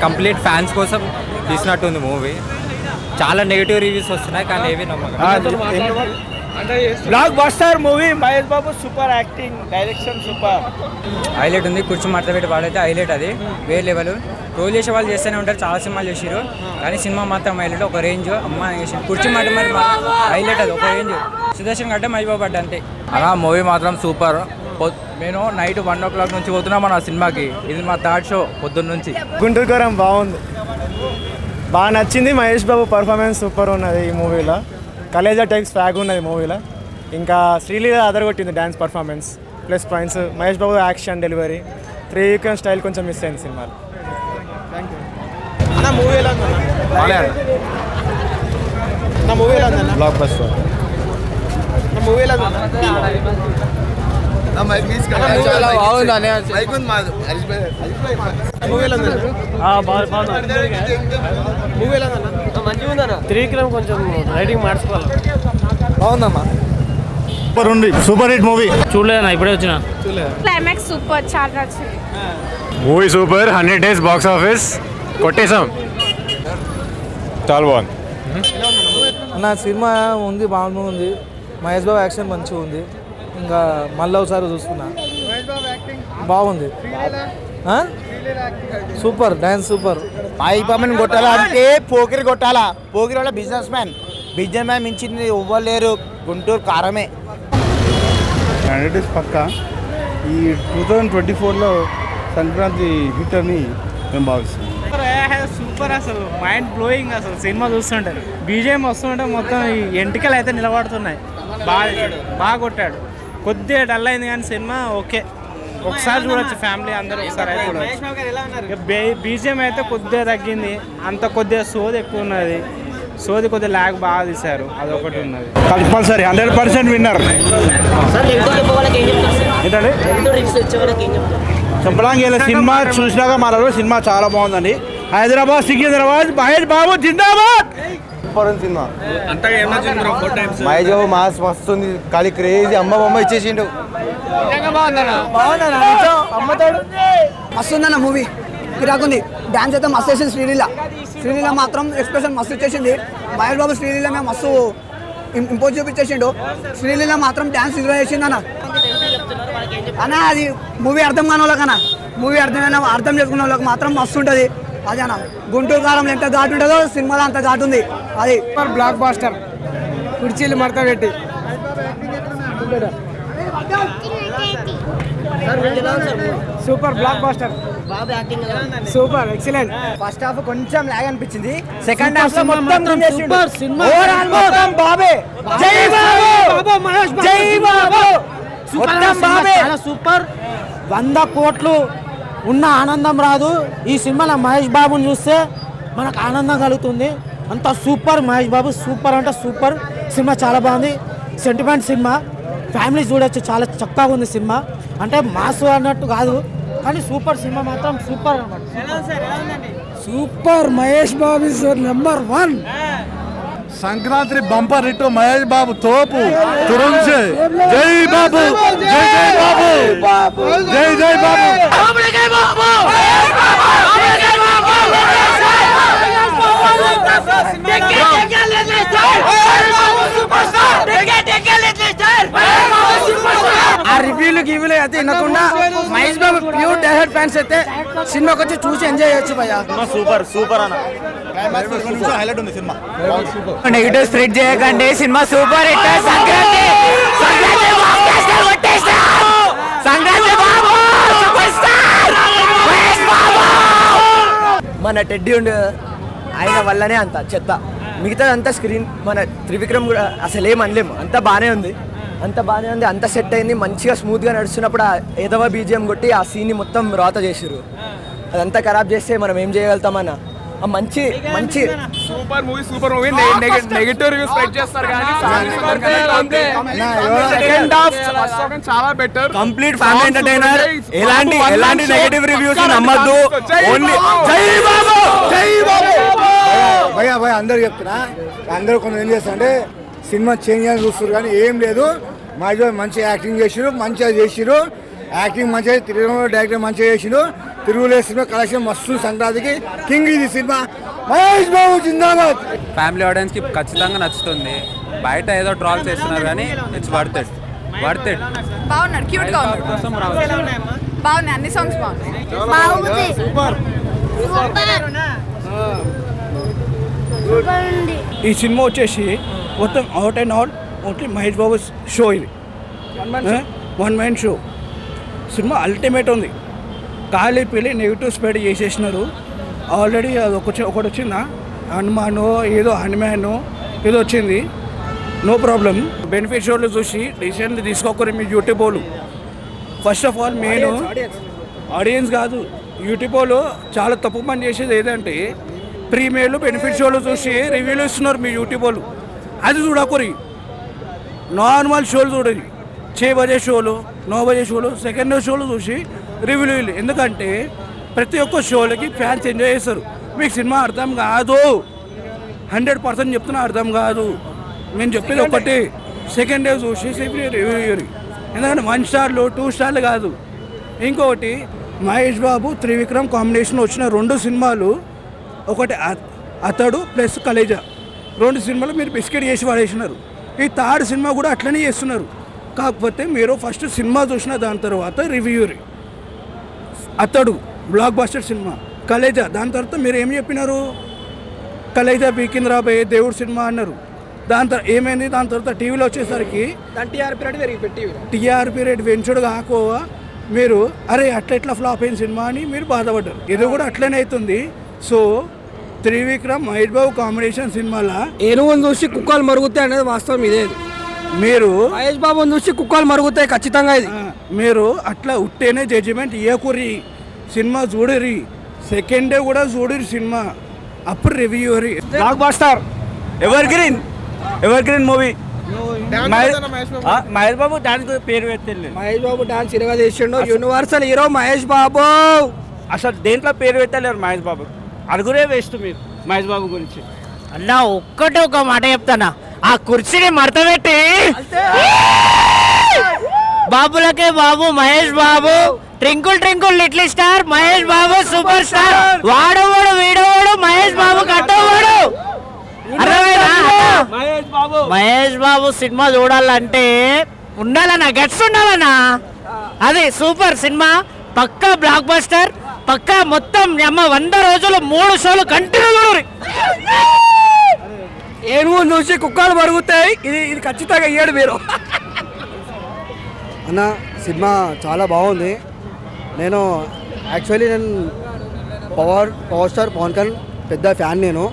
Complete fans కోసం తీసినట్టుంది movie. చాలా నెగిటివ్ రివ్యూస్ వస్తున్నాయి కానీ ఏవి నమ్మకం. Blockbuster movie. Mahesh Babu super acting, direction super. Highlight ఉంది. కుర్చీ మడత పెట్టి వాడైతే హైలైట్. అది వేరే లెవెల్. రోల్ చేసే వాళ్ళు చేస్తూనే ఉంటారు, చాలా సినిమాలు చేసారు కానీ సినిమా మాత్రం హైలైట్. ఒక రేంజ్ అమ్మ కుర్చీ మాట మరి హైలైట్. అది ఒక రేంజ్. సుదర్శన్ గడ్డ మహేష్ బాబు అంటే అలా మూవీ మాత్రం సూపర్. నేను నైట్ 1 o'clock నుంచి పోతున్నాం మన సినిమాకి. ఇది మా థర్డ్ షో పొద్దున్న నుంచి. గుంటూరు కారం బాగుంది, బాగా నచ్చింది. మహేష్ బాబు పర్ఫార్మెన్స్ సూపర్ ఉన్నది ఈ మూవీలో. కలేజా టైప్స్ ఫ్యాగ్ ఉన్నది మూవీలో. ఇంకా శ్రీలీల అదరగొట్టింది dance performance plus points. Mahesh Babu action delivery, Trivikram style కొంచెం మిస్ అయింది సినిమాలో. బ్లాక్ బస్టర్ త్రివిక్రమ్ కొంచెం రైటింగ్ మార్చుకోవాలి. బాగుందమ్మా. సూపర్ ఉంది, సూపర్ హిట్ మూవీ. చూడలేదన్నా, ఇప్పుడే వచ్చిన. క్లైమాక్స్ సూపర్, చాలా నచ్చింది movie. Super. 100 days box office కొట్టేసాం. చాలా బాగుంది అన్న. సినిమా ఉంది, బాగుంది. మహేష్ బాబు యాక్షన్ మంచిగా ఉంది. ఇంకా మళ్ళీ ఒకసారి చూస్తున్నా, బాగుంది. Super dance super. మహేష్ బాబుని కొట్టాలా అంటే పోకిరి కొట్టాలా. పోకిరి వల్ల బిజినెస్ మ్యాన్ మించింది ఇవ్వలేరు. గుంటూరు కారమే. 100 days పక్కా. ఈ 2024లో సంక్రాంతి హిట్ అని మేము భావిస్తున్నాం. సూపర్, అసలు మైండ్ బ్లోయింగ్. అసలు సినిమా చూస్తుంటారు, బీజేఎం వస్తుంటే మొత్తం ఎంటికలు అయితే నిలబడుతున్నాయి. బాగా కొట్టాడు. కొద్దిగా డల్ అయింది కానీ సినిమా ఓకే, ఒకసారి చూడొచ్చు ఫ్యామిలీ అందరూ ఒకసారి అయితే చూడొచ్చు. బీజేఎం అయితే కొద్దిగా తగ్గింది, అంత కొద్దిగా సోది ఎక్కువ ఉన్నది. సోది కొద్దిగా ల్యాగ్ బాగా తీశారు, అదొకటి ఉన్నది. Compulsory 100% winner. చెప్పడానికి సినిమా చూసినాక మన సినిమా చాలా బాగుందండి. హైదరాబాద్ సికింద్రాబాద్ మహేష్ బాబు జిందాబాద్. సినిమా మహేష్ బాబు మాస్ వస్తుంది, ఖాళీ క్రేజీ. అమ్మ బొమ్మ ఇచ్చేసిండు. మస్తుందన్న మూవీ, కిరాకుంది. డాన్స్ అయితే మస్తు వేసింది శ్రీలీల మాత్రం ఎక్స్ప్రెషన్ మస్తు ఇచ్చేసింది. మహేష్ బాబు శ్రీలీల మేము మస్తు ఇంపోజ్ చూపించేసిండు. శ్రీలీల మాత్రం డాన్స్ ఇరవై వేసింది అన్న. అది మూవీ అర్థం కాని వాళ్ళకన్నా, మూవీ అర్థం చేసుకున్న వాళ్ళకి మాత్రం మస్తు ఉంటుంది. అదే అన్న, గుంటూరు కారంలో ఎంత ఘాటు ఉంటుందో సినిమాలో అంత ఘాటు ఉంది. అది బ్లాక్ బాస్టర్. కుర్చీలు మడత పెట్టి super blockbuster. Super excellent. First half కొంచెం లాగ్ అనిపించింది, సెకండ్ హాఫ్ లో మొత్తం ఓవరాల్ బాబే. జై బాబు మహేష్ బాబు, జై బాబు. చాలా సూపర్. 100 కోట్లు ఉన్న ఆనందం రాదు. ఈ సినిమాలో మహేష్ బాబుని చూస్తే మనకు ఆనందం కలుగుతుంది. అంత సూపర్ మహేష్ బాబు, సూపర్ అంటే సూపర్. సినిమా చాలా బాగుంది, సెంటిమెంట్ సినిమా, ఫ్యామిలీ చూడొచ్చు. చాలా చక్కగా ఉంది సినిమా. అంటే మాస్ అన్నట్టు కాదు కానీ సూపర్ సినిమా మాత్రం సూపర్ అన్నమాట. Super. Mahesh Babu is number 1. Sankranti bumper hit. Mahesh Babu తోపు తురుంచే. జై బాబు, జై జై బాబు, జై జై బాబు. ఆ రివ్యూలు గివ్యూలు అయితే వినకుండా Mahesh Babu pure diehard fans అయితే సినిమాకి వచ్చి చూసి ఎంజాయ్ చేయొచ్చు భయ్యా. సూపర్ సూపర్ అన్న. హైలైట్ ఉంది సినిమా. నెగిటివ్ స్ప్రెడ్ చేయకండి, సినిమా సూపర్ హిట్. సంక్రాంతి మన టెడ్డీ ఉండే ఆయన వల్లనే అంత చెత్త. మిగతాదంతా స్క్రీన్ మన త్రివిక్రమ్ కూడా అసలు ఏం అనలేము. అంతా బాగానే ఉంది, అంత సెట్ అయింది. మంచిగా స్మూత్గా నడుస్తున్నప్పుడు ఏదవ బీజిఎం కొట్టి ఆ సీన్ని మొత్తం రాత చేసిరు. అదంతా ఖరాబ్ చేస్తే మనం ఏం చేయగలుగుతామన్న. మంచి super movie, super movie. Negative reviews spread చేస్తారు కానీ సెకండ్ హాఫ్ చాలా బెటర్. Complete family entertainer. ఎలాంటి నెగటివ్ రివ్యూస్ నమ్మద్దు. ఓన్లీ జై బాబు, జై బాబు. భయ అందరూ చెప్తున్నా. అందరూ కొంచెం ఏం చేస్తారంటే సినిమా చేంజ్ అని చూస్తారు కానీ ఏం లేదు. మంచిగా యాక్టింగ్ చేసిరు, మంచిగా చేసిరు. యాక్టింగ్ మంచిగా, డైరెక్టర్ మంచిగా చేసిరు. తిరుగులే సినిమా కలెక్షన్ మస్తు సంక్రాంతికి కింగ్ ఇది సినిమా మహేష్ బాబు జిందాబాద్. ఫ్యామిలీ ఆడియన్స్కి ఖచ్చితంగా నచ్చుతుంది. బయట ఏదో ట్రాల్ చేస్తున్నారు కానీ ఇట్స్ వర్త్ ఇట్. బాగున్నాడు, క్యూట్ గా ఉన్నాడు. బాగున్నాయి, అన్ని సాంగ్స్ బాగున్నాయి. ఈ సినిమా వచ్చేసి మొత్తం out and out only Mahesh Babu show. ఇది వన్ మ్యాన్ షో. సినిమా అల్టిమేట్ ఉంది. ఖాళీ పెళ్ళి నెగిటివ్ స్ప్రెడ్ చేసేసినారు ఆల్రెడీ. అది ఒకటి వచ్చిందా హనుమాను ఏదో హనుమాను ఏదో వచ్చింది. No problem. బెనిఫిట్ షోలు చూసి రీసెంట్లీ తీసుకోకరు మీ యూట్యూబ్ వాళ్ళు. First of all main audience కాదు, యూట్యూబ్ వాళ్ళు చాలా తప్పు పని చేసేది ఏదంటే ప్రీమియర్లు బెనిఫిట్ షోలు చూసి రివ్యూలు ఇస్తున్నారు మీ యూట్యూబ్ వాళ్ళు. అది చూడకూరి, నార్మల్ షోలు చూడరు. 6 బజే షోలు 9 బజే షోలు సెకండ్ షోలు చూసి రివ్యూలు. ఎందుకంటే ప్రతి ఒక్క షోలకి ఫ్యాన్స్ ఎంజాయ్ చేస్తారు. మీకు సినిమా అర్థం కాదు, 100% చెప్తున్నా అర్థం కాదు. నేను చెప్పేది ఒకటి, సెకండ్ డే చూసి రివ్యూ. ఎందుకంటే 1 స్టార్లు 2 స్టార్లు కాదు. ఇంకొకటి మహేష్ బాబు త్రివిక్రమ్ కాంబినేషన్ వచ్చిన 2 సినిమాలు, ఒకటి అతడు ప్లస్ కలేజా, 2 సినిమాలు మీరు బిస్కెట్ చేసి పడేసినారు. ఈ 3rd సినిమా కూడా అట్లనే చేస్తున్నారు. కాకపోతే మీరు ఫస్ట్ సినిమా చూసిన దాని తర్వాత రివ్యూ. అతడు బ్లాక్ బస్టర్ సినిమా, కలేజా దాని తర్వాత మీరు ఏం చెప్పినారు, కలేజా బీకింద్రా బాయ్ దేవుడు సినిమా అన్నారు. దాని తర్వాత ఏమైంది, దాని తర్వాత టీవీలో వచ్చేసరికి టీఆర్పీ రేట్ పెంచుడు కాకోవా మీరు అరే అట్లా ఫ్లాప్ అయిన సినిమా అని మీరు బాధపడ్డారు. ఇది కూడా అట్లనే అవుతుంది. సో త్రివిక్రమ్ మహేష్ బాబు కాంబినేషన్ సినిమాలో ఏనుగుని చూసి కుక్కలు మరుగుతాయి అనేది వాస్తవం. ఇదే మీరు మహేష్ బాబుని చూసి కుక్కలు మరుగుతాయి ఖచ్చితంగా. ఇది మీరు అట్లా ఉట్టేనే జడ్జిమెంట్ ఇయ్యకుర్రి. సినిమా చూడరి, సెకండ్ డే కూడా చూడరి సినిమా, అప్పుడు review. Blockbuster evergreen movie. Mahesh Babu dance పేరు పెట్టింది. మహేష్ బాబు డాన్స్ ఇరగా చేసిండు. Universal hero Mahesh Babu. అసలు దేంట్లో పేరు పెట్టలేరు మహేష్ బాబు. అడుగురే వేస్ట్ మీరు మహేష్ బాబు గురించి. అన్న ఒక మాట చెప్తానా, ఆ కుర్చీని మడత పెట్టి బాబులకే బాబు Mahesh Babu, twinkle twinkle little star Mahesh Babu super star, వాడవాడు వీడవాడు మహేష్ బాబు కట్టవాడు. మహేష్ బాబు సినిమా చూడాలంటే ఉండాలన్నా, గట్స్ ఉండాలన్నా. అది సూపర్ సినిమా, పక్కా బ్లాక్ బస్టర్, పక్కా మొత్తం 100 రోజులు 3 షోలు కంటిన్యూ. ఏనుగు చూసి కుక్కలు మరుగుతాయి. ఇది ఖచ్చితంగా ఇయ్యాడు మీరు. అన్న సినిమా చాలా బాగుంది. నేను పవర్ స్టార్ పవన్ కళ్యాణ్ పెద్ద ఫ్యాన్ నేను.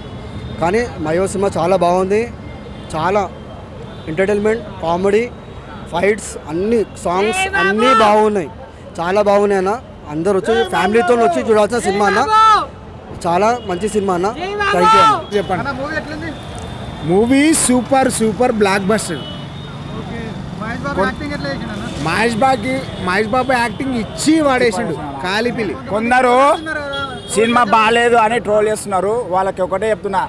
కానీ మయో సినిమా చాలా బాగుంది. చాలా ఎంటర్టైన్మెంట్, కామెడీ, ఫైట్స్, అన్ని సాంగ్స్ అన్నీ బాగున్నాయి. చాలా బాగున్నాయి అన్న. అందరూ వచ్చి ఫ్యామిలీతో వచ్చి చూడాల్సిన సినిమా అన్న. చాలా మంచి సినిమా అన్న. థ్యాంక్ యూ అన్న. చెప్పండి. Movie super blockbuster. Mahesh Babu acting ఇచ్చి వాడేసిండు కాలిపిల్లి. కొందరు సినిమా బాగాలేదు అని ట్రోల్ చేస్తున్నారు. వాళ్ళకి ఒకటే చెప్తున్నా,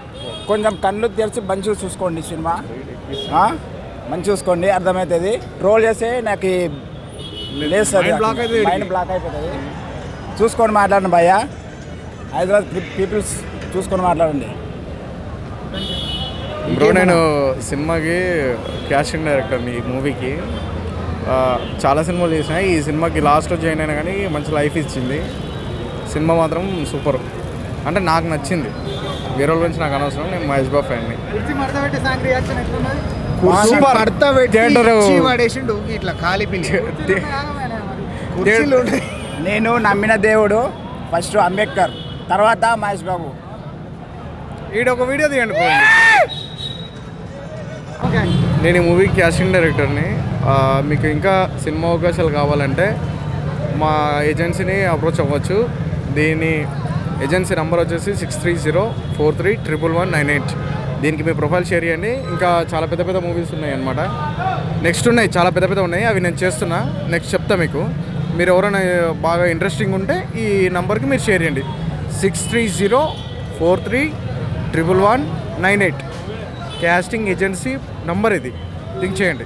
కొంచెం కళ్ళు తెరిచి మంచిగా చూసుకోండి. సినిమా మంచి చూసుకోండి, అర్థమవుతుంది. ట్రోల్ చేస్తే నాకు లేదు, మైండ్ బ్లాక్ అయిపోతుంది. చూసుకొని మాట్లాడండి భయ్యా, హైదరాబాద్ పీపుల్స్ చూసుకొని మాట్లాడండి. బ్రో నేను సినిమాకి క్యాస్టింగ్ డైరెక్టర్ని. ఈ మూవీకి చాలా సినిమాలు చేసిన, ఈ సినిమాకి లాస్ట్లో జాయిన్ అయినా కానీ మంచి లైఫ్ ఇచ్చింది. సినిమా మాత్రం సూపర్, అంటే నాకు నచ్చింది. వేరే వాళ్ళ గురించి నాకు అనవసరం, నేను మహేష్ బాబు ఫ్యాన్ని. నేను నమ్మిన దేవుడు ఫస్ట్ అంబేద్కర్, తర్వాత మహేష్ బాబు. ఈడొక వీడియో తీయండి. నేను ఈ మూవీకి క్యాస్టింగ్ డైరెక్టర్ని. మీకు ఇంకా సినిమా అవకాశాలు కావాలంటే మా ఏజెన్సీని అప్రోచ్ అవ్వచ్చు. దీని ఏజెన్సీ నెంబర్ వచ్చేసి 6304311198. దీనికి మీ ప్రొఫైల్ షేర్ చేయండి. ఇంకా చాలా పెద్ద మూవీస్ ఉన్నాయి అన్నమాట. నెక్స్ట్ ఉన్నాయి, చాలా పెద్ద ఉన్నాయి. అవి నేను చేస్తున్నా, నెక్స్ట్ చెప్తా మీకు. మీరు ఎవరైనా బాగా ఇంట్రెస్టింగ్ ఉంటే ఈ నెంబర్కి మీరు షేర్ చేయండి. 6304311198 క్యాస్టింగ్ ఏజెన్సీ నంబర్ ఇది. థింక్ చేయండి.